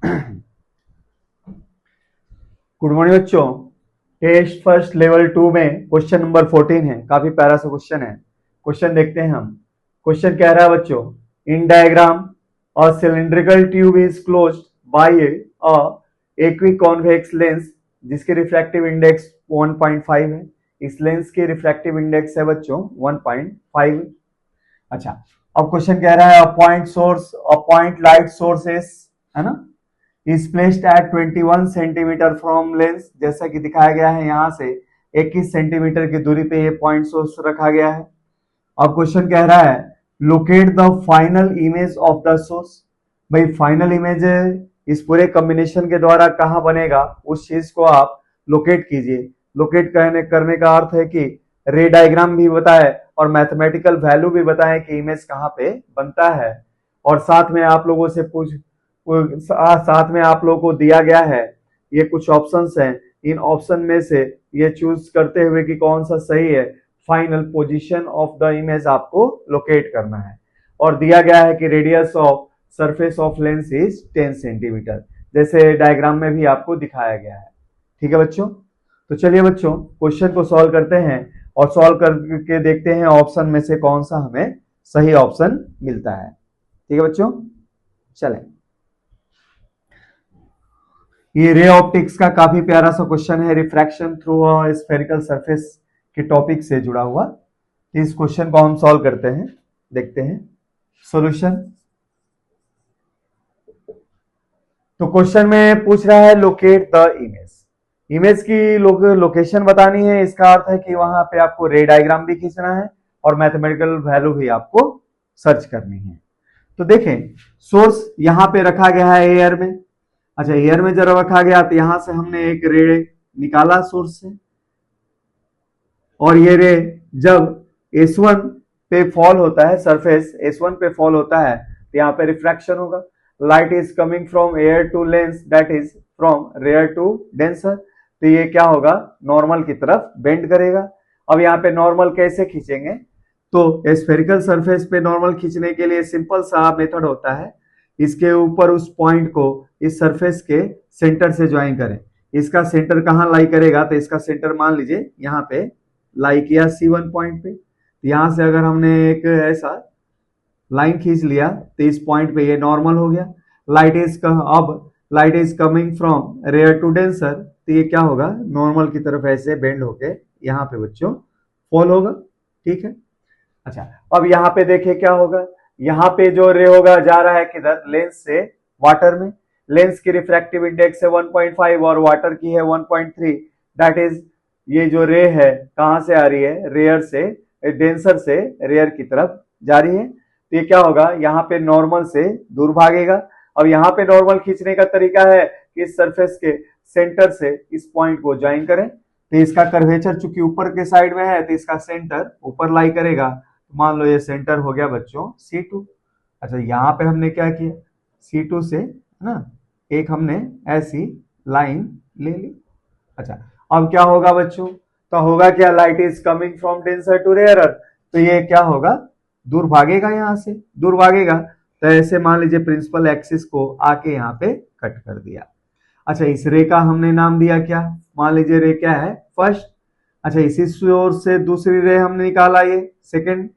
Good morning बच्चों। Test first level 2 में question number 14 है। काफी प्यारा सा क्वेश्चन है। क्वेश्चन देखते हैं हम। क्वेश्चन कह रहा है बच्चों, in diagram a cylindrical tube is closed by a equiconvex lens जिसकी रिफ्रैक्टिव इंडेक्स 1.5 है। इस लेंस की रिफ्रैक्टिव इंडेक्स है बच्चों 1.5। अच्छा, अब क्वेश्चन कह रहा है a point source, a point light sources, है ना, is placed at 21 centimetre from lens. जैसा कि दिखाया गया है यहां से 21 सेंटीमीटर की दूरी पे ये पॉइंट सोर्स रखा गया है। अब क्वेश्चन कह रहा है locate the final image of the source. भाई फाइनल इमेज इस पूरे कॉम्बिनेशन के द्वारा कहां बनेगा उस चीज को आप लोकेट कीजिए। लोकेट करने का अर्थ है कि रे डायग्राम भी बताए और मैथमेटिकल वैल्यू भी बताए कि इमेज कहां पे बनता है। और साथ में आप लोगों से साथ में आप लोगों को दिया गया है ये कुछ ऑप्शंस हैं। इन ऑप्शन में से ये चूज करते हुए कि कौन सा सही है, final position of the image आपको लोकेट करना है। और दिया गया है कि radius of surface of lens is 10 centimetre, जैसे डायग्राम में भी आपको दिखाया गया है। ठीक है बच्चों, तो चलिए बच्चों क्वेश्चन को सॉल्व करते हैं और सॉल्व करके देखते हैं ऑप्शन में से कौन सा हमें सही ऑप्शन मिलता है। ठीक है बच्चों, चलें। ये रे ऑप्टिक्स का काफी प्यारा सा क्वेश्चन है, refraction through a spherical surface के टॉपिक से जुड़ा हुआ। इस क्वेश्चन को हम सॉल्व करते हैं, देखते हैं सॉल्यूशन। तो क्वेश्चन में पूछ रहा है लोकेट द इमेज। इमेज की लोकेशन बतानी है। इसका अर्थ है कि वहां पे आपको रे डायग्राम भी खींचना है और मैथमेटिकल वैल्यू भी आपको सर्च करनी है। तो देखें, सोर्स यहां पे रखा गया है एयर में। अच्छा, एयर में जब रखा गया तो यहां से हमने एक रे निकाला सोर्स से, और ये रे जब S1 पे फॉल होता है, सरफेस S1 पे फॉल होता है तो यहाँ पे रिफ्रैक्शन होगा। Light is coming from air to lens that is from rare to denser. तो ये क्या होगा, नॉर्मल की तरफ बेंड करेगा। अब यहाँ पे नॉर्मल कैसे खींचेंगे, तो स्फेरिकल सरफेस पे नॉर्मल खींचने के लिए सिंपल सा मेथड होता है, इसके ऊपर उस पॉइंट को इस सरफेस के सेंटर से ज्वाइन करें। इसका सेंटर कहाँ लाई करेगा, तो इसका सेंटर मान लीजिए यहाँ पे लाई किया C1 पॉइंट पे। यहां से अगर हमने एक ऐसा लाइन खींच लिया तो इस पॉइंट पे ये नॉर्मल हो गया। अब light is coming from rare to denser, तो ये क्या होगा, नॉर्मल की तरफ ऐसे बेंड होके यहाँ पे बच्चों फॉल होगा। ठीक है। अच्छा, अब यहाँ पे देखिए क्या होगा, यहाँ पे जो रे होगा जा रहा है किधर, लेंस से वाटर में। लेंस की रिफ्रैक्टिव इंडेक्स है 1.5 और वाटर की है 1.3। दैट इज ये जो रे है कहां से आ रही है, रेयर से, डेंसर से रेयर की तरफ जा रही है। तो ये क्या होगा, यहाँ पे नॉर्मल से दूर भागेगा। अब यहाँ पे नॉर्मल खींचने का तरीका है कि इस सरफेस के सेंटर से इस पॉइंट को ज्वाइन करें। तो इसका कर्वेचर चूंकि ऊपर के साइड में है तो इसका सेंटर ऊपर लाई करेगा। तो मान लो ये सेंटर हो गया बच्चों C2। अच्छा, यहाँ पे हमने क्या किया, C2 से, है ना, एक हमने ऐसी लाइन ले ली। अच्छा, अब क्या होगा बच्चों, तो होगा क्या, light is coming from denser to rarer. तो ये क्या होगा, दूर भागेगा, यहां से दूर भागेगा। तो ऐसे मान लीजिए प्रिंसिपल एक्सिस को आके यहाँ पे कट कर दिया। अच्छा, इस रे का हमने नाम दिया क्या, मान लीजिए रे क्या है, फर्स्ट। अच्छा, इसी सोर्स से दूसरी रे हमने निकाला, ये सेकंड,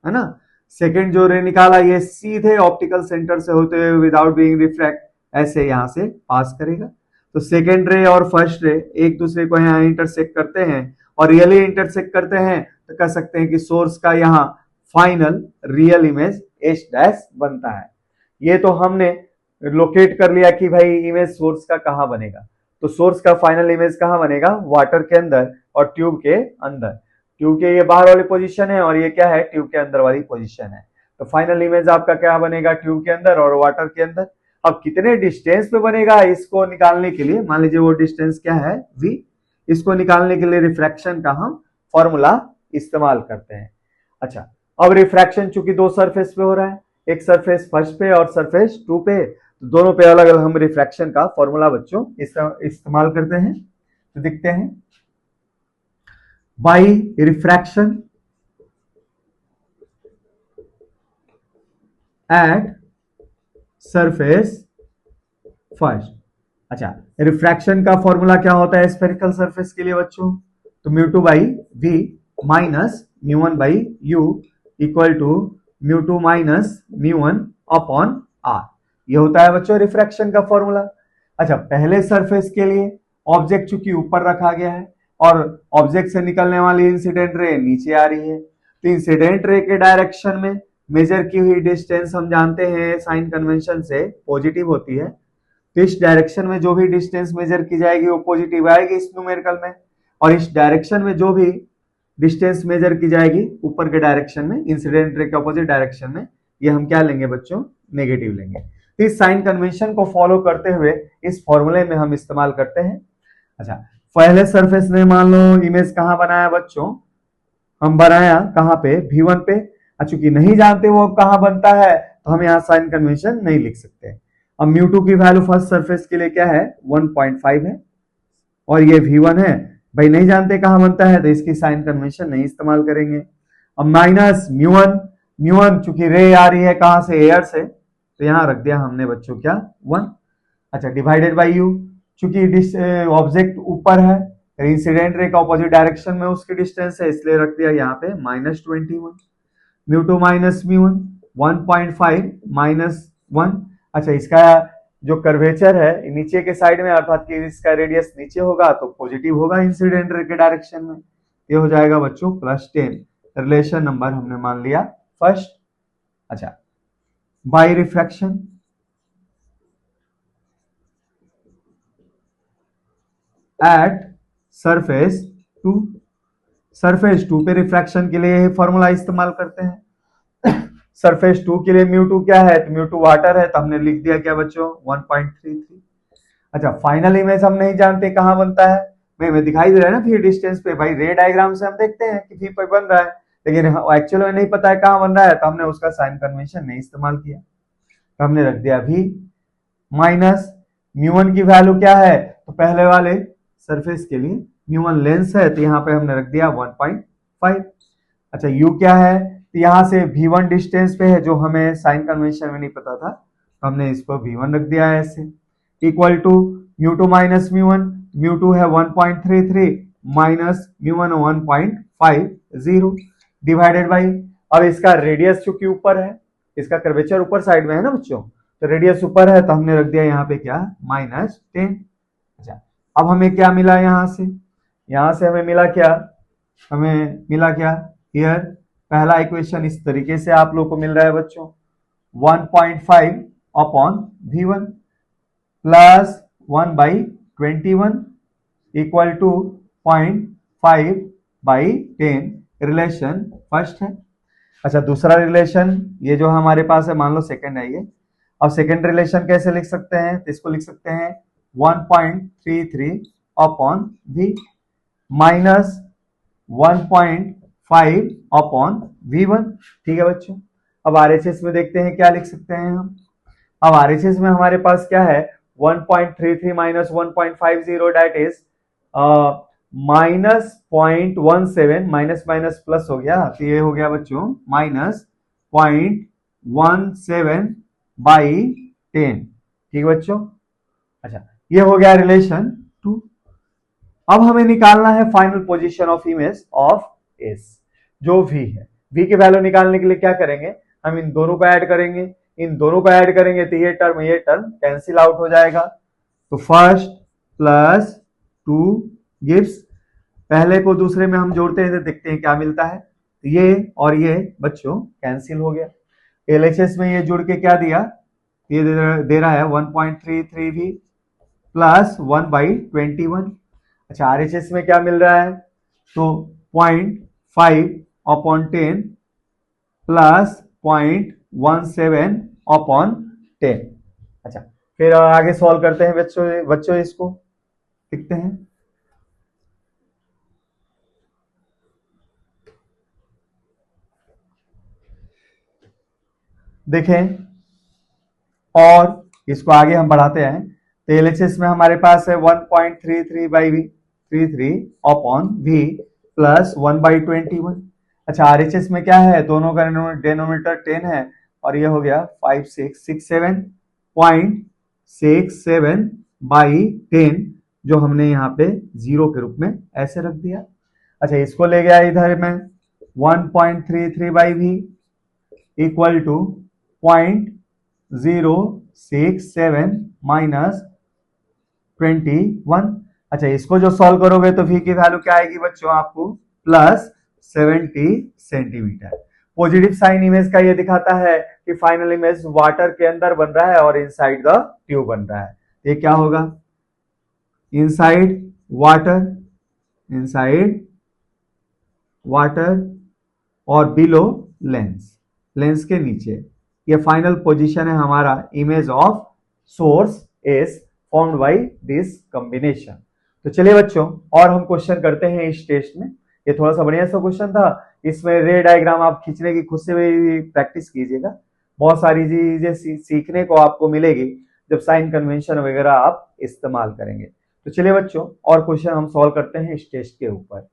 है ना। सेकंड जो रे निकाला ये सीधे ऑप्टिकल सेंटर से होते हुए विदाउट बीइंग रिफ्रैक्ट ऐसे यहां से पास करेगा। तो सेकंड रे और फर्स्ट रे एक दूसरे को यहाँ इंटरसेक्ट करते हैं, और रियली इंटरसेक्ट करते हैं तो कह सकते हैं कि सोर्स का यहाँ final real image H dash बनता है। ये तो हमने लोकेट कर लिया कि भाई इमेज सोर्स का कहाँ बनेगा। तो सोर्स का फाइनल इमेज कहाँ बनेगा, वाटर के अंदर और ट्यूब के अंदर। ट्यूब के ये बाहर वाली पोजीशन है और ये क्या है, ट्यूब के अंदर वाली पोजीशन है। तो फाइनल इमेज आपका क्या बनेगा, ट्यूब के अंदर और वाटर के अंदर। अब कितने डिस्टेंस पे बनेगा, इसको निकालने के लिए मान लीजिए वो डिस्टेंस क्या है, v। इसको निकालने के लिए रिफ्रैक्शन का हम फॉर्मूला इस्तेमाल करते हैं। अच्छा, अब रिफ्रैक्शन चूंकि दो सरफेस पे हो रहा है, एक सरफेस फर्स्ट पे और सरफेस 2 पे, तो दोनों पे अलग अलग हम रिफ्रैक्शन का फॉर्मूला बच्चों इस्तेमाल करते हैं। तो देखते हैं, by refraction at surface first. अच्छा, रिफ्रैक्शन का फॉर्मूला क्या होता है स्फेरिकल सरफेस के लिए बच्चों? तो mu two by v minus mu one by u equal to mu two minus mu one upon R. ये होता है बच्चों रिफ्रैक्शन का फॉर्मूला। अच्छा, पहले सरफेस के लिए ऑब्जेक्ट चूंकि ऊपर रखा गया है और ऑब्जेक्ट से निकलने वाली इंसिडेंट रे नीचे आ रही है, तो इंसिडेंट रे के डायरेक्शन में मेजर की हुई डिस्टेंस हम जानते हैं साइन कन्वेंशन से पॉजिटिव होती है। तो इस डायरेक्शन में जो भी डिस्टेंस मेजर की जाएगी वो पॉजिटिव आएगी इस न्यूमेरिकल में, और इस डायरेक्शन में जो भी डिस्टेंस मेजर की जाएगी ऊपर के डायरेक्शन में इंसिडेंट रे के अपोजिट डायरेक्शन में, ये हम क्या लेंगे बच्चों? नेगेटिव लेंगे। तो इस साइन कन्वेंशन को फॉलो करते हुए इस फॉर्मूले में हम इस्तेमाल करते हैं। अच्छा, पहले सरफेस ने मान लो इमेज कहां बनाया बच्चों? हम बनाया कहां पे? V1 पे। चूंकि नहीं जानते वो कहां बनता है तो हम यहाँ साइन कन्वेंशन नहीं लिख सकते। अब म्यू टू की वैल्यू फर्स्ट सरफेस के लिए क्या है? 1.5 है, और ये V1 है। भाई नहीं जानते कहां बनता है तो इसकी साइन कन्वेंशन नहीं इस्तेमाल करेंगे। अब माइनस म्यू वन चूंकि रे आ रही है कहां से? एयर से, तो यहां रख दिया हमने बच्चों क्या? 1। अच्छा, डिवाइडेड बाई यू, चूंकि ऑब्जेक्ट ऊपर है, इंसिडेंट रे का ऑपोजिट डायरेक्शन में उसकी डिस्टेंस है, इसलिए रख दिया यहाँ पे -21। Mu two minus mu one 1.5 minus 1। अच्छा, इसका जो कर्वेचर है नीचे के साइड में, अर्थात कि इसका रेडियस नीचे होगा तो पॉजिटिव होगा इंसिडेंट रे के डायरेक्शन में, ये हो जाएगा बच्चों +10। रिलेशन नंबर हमने मान लिया फर्स्ट। अच्छा, by refraction at surface 2, surface 2 पे रिफ्रैक्शन के लिए फॉर्मूला इस्तेमाल करते हैं। सरफेस 2 के लिए म्यू टू क्या है? तो म्यू टू वाटर है, तो हमने लिख दिया क्या बच्चों? 1.33। अच्छा, फाइनल इमेज हम नहीं जानते कहां बनता है, मैं दिखाई दे रहा है ना फिर डिस्टेंस पे। भाई रे डायग्राम से हम देखते हैं कि V पे बन रहा है, लेकिन एक्चुअल में नहीं पता है कहां बन रहा है, तो हमने उसका साइन कन्वेंशन नहीं इस्तेमाल किया, तो हमने रख दिया V माइनस म्यू वन की वैल्यू क्या है? तो पहले वाले सरफेस के लिए म्यू वन लेंस है, तो यहाँ पे हमने रख दिया 1.5। अच्छा, यू क्या है? तो यहाँ से V1 डिस्टेंस पे है जो हमें साइन कन्वेंशन में नहीं पता था, तो हमने इस पर V1 रख दिया है ऐसे, equal to mu two minus mu one, mu two है 1.33 minus mu one 1.50 divided by, अब इसका रेडियस चूंकि ऊपर है, इसका कर्वेचर ऊपर साइड में है ना बच्चों, तो रेडियस ऊपर है तो हमने रख दिया यहाँ पे क्या? -10। अच्छा, अब हमें क्या मिला यहाँ से हमें मिला क्या? हमें मिला क्या हियर? पहला इक्वेशन इस तरीके से आप लोग को मिल रहा है बच्चों, 1.5 upon V1 plus 1/21 equal to 0.5/10 relation first है। अच्छा, दूसरा रिलेशन ये जो हमारे पास है, मान लो सेकंड है ये। अब सेकंड रिलेशन कैसे लिख सकते हैं? तो इसको लिख सकते हैं 1.33 upon V minus 1.5 upon V1। ठीक है बच्चों, अब RHS में देखते हैं क्या लिख सकते हैं हम। अब RHS में हमारे पास क्या है? 1.33 minus 1.50 that is -0.17, minus minus plus हो गया, तो ये हो गया बच्चों -0.17/10। ठीक है बच्चों। अच्छा, ये हो गया रिलेशन 2। अब हमें निकालना है final position of image of S, जो V है। V की वैल्यू निकालने के लिए क्या करेंगे? हम इन दोनों को ऐड करेंगे, तो ये टर्म कैंसिल आउट हो जाएगा। तो फर्स्ट प्लस 2 गिव्स, पहले को दूसरे में हम जोड़ते हैं तो देखते हैं क्या मिलता है। तो ये और ये बच्चों कैंसिल हो गया। LHS में ये जुड़ के क्या दिया? ये दे रहा है 1.33V प्लस 1/21। अच्छा, RHS में क्या मिल रहा है? तो 0.5/10 प्लस 0.17/10। अच्छा, फिर आगे सॉल्व करते हैं बच्चों इसको लिखते हैं। देखें, और इसको आगे हम बढ़ाते हैं, तो LHS में हमारे पास है 1.33/33 अपॉन V प्लस 1/21। अच्छा, RHS में क्या है? दोनों का डिनोमिनेटर 10 है, और ये हो गया 5667 6/7 जो हमने यहाँ पे 0 के रूप में ऐसे रख दिया। अच्छा, इसको ले गया इधर में 1.33/v इक्वल टू 0.067 माइनस 21। अच्छा, इसको जो सॉल्व करोगे तो v की वैल्यू क्या आएगी बच्चों आपको +70 सेंटीमीटर। पॉजिटिव साइन इमेज का ये दिखाता है कि फाइनल इमेज वाटर के अंदर बन रहा है और इनसाइड द ट्यूब बन रहा है। ये क्या होगा, इनसाइड वाटर और बिलो लेंस के नीचे। ये फाइनल पोजीशन है हमारा image of source is formed by this combination. तो चलिए बच्चों, और हम क्वेश्चन करते हैं इस टेस्ट में। ये थोड़ा सा बढ़िया सा क्वेश्चन था, इसमें रे डायग्राम आप खींचने की खुद से भी प्रैक्टिस कीजिएगा। बहुत सारी चीजें सीखने को आपको मिलेगी जब साइन कन्वेंशन वगैरह आप इस्तेमाल करेंगे। तो चलिए बच्चों, और क्वेश्चन हम सॉल्व करते हैं इस टेस्ट के ऊपर।